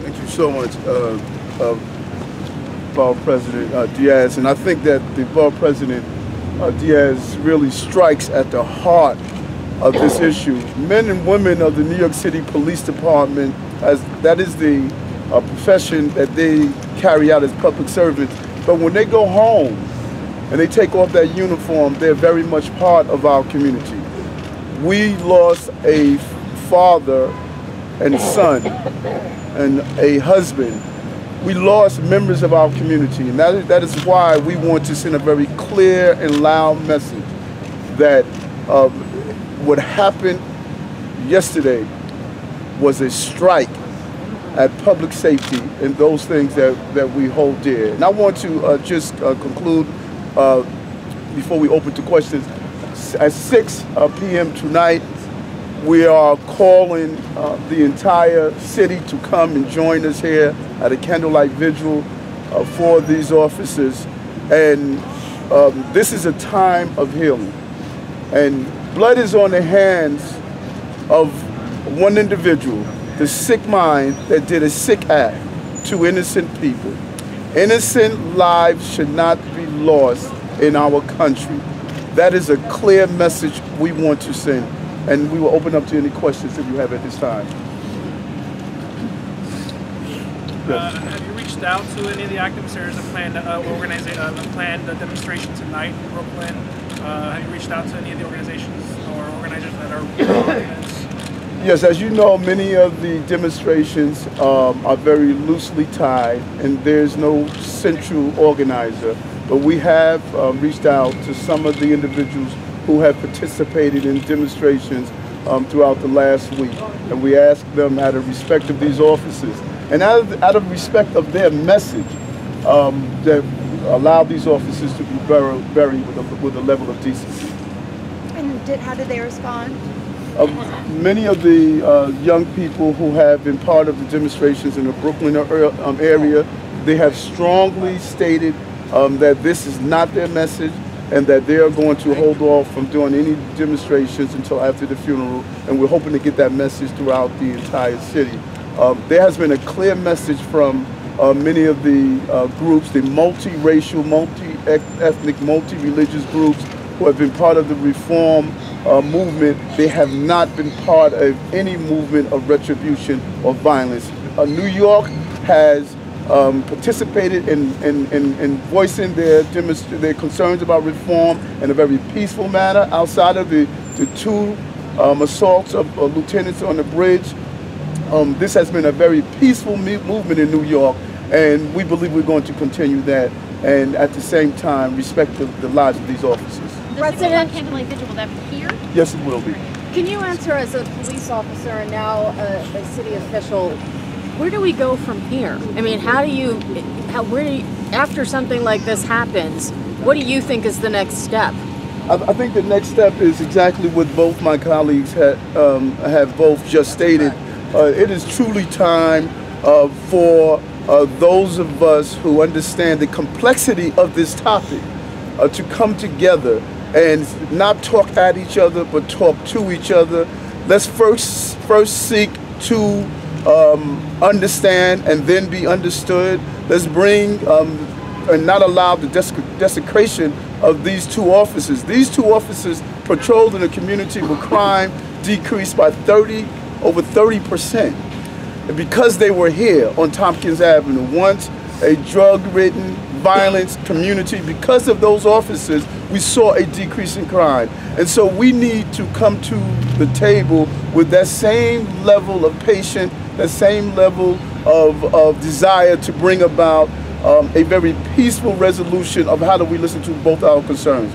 Thank you so much, Borough President Diaz. And I think that the Borough President Diaz really strikes at the heart of this issue. Men and women of the New York City Police Department, that is the profession that they carry out as public servants. But when they go home and they take off that uniform, they're very much part of our community. We lost a father and son and a husband. We lost members of our community, and that is why we want to send a very clear and loud message that what happened yesterday was a strike at public safety and those things that we hold dear. And I want to just conclude before we open to questions. At 6 p.m. tonight, we are calling the entire city to come and join us here at a candlelight vigil for these officers. And this is a time of healing. And blood is on the hands of one individual, the sick mind that did a sick act to innocent people. Innocent lives should not be lost in our country. That is a clear message we want to send. And we will open up to any questions that you have at this time. Have you reached out to any of the activists? There is a planned demonstration tonight in Brooklyn. Have you reached out to any of the organizations or organizers that are running this? Yes, as you know, many of the demonstrations are very loosely tied, and there's no central organizer. But we have reached out to some of the individuals who have participated in demonstrations throughout the last week. And we ask them out of respect of these officers and out of respect of their message that allow these officers to be buried with a level of decency. And how did they respond? Many of the young people who have been part of the demonstrations in the Brooklyn area, they have strongly stated that this is not their message, and that they are going to hold off from doing any demonstrations until after the funeral, and we're hoping to get that message throughout the entire city. There has been a clear message from many of the groups, the multi-racial, multi-ethnic, multi-religious groups who have been part of the reform movement. They have not been part of any movement of retribution or violence. New York has participated in voicing their concerns about reform in a very peaceful manner. Outside of the two assaults of lieutenants on the bridge, this has been a very peaceful movement in New York, and we believe we're going to continue that, and at the same time respect the lives of these officers. The candlelight vigil, will that be here? Yes, it will be. Can you answer, as a police officer and now a city official, where do we go from here? I mean, after something like this happens, what do you think is the next step? I think the next step is exactly what both my colleagues have both just stated. It is truly time for those of us who understand the complexity of this topic to come together and not talk at each other, but talk to each other. Let's first seek to understand and then be understood. Let's bring and not allow the desecration of these two officers. These two officers patrolled in a community where crime decreased by over 30%. And because they were here on Tompkins Avenue, once a drug-ridden, violent community, because of those officers, we saw a decrease in crime. And so we need to come to the table with that same level of patience, that same level of desire to bring about a very peaceful resolution of how do we listen to both our concerns.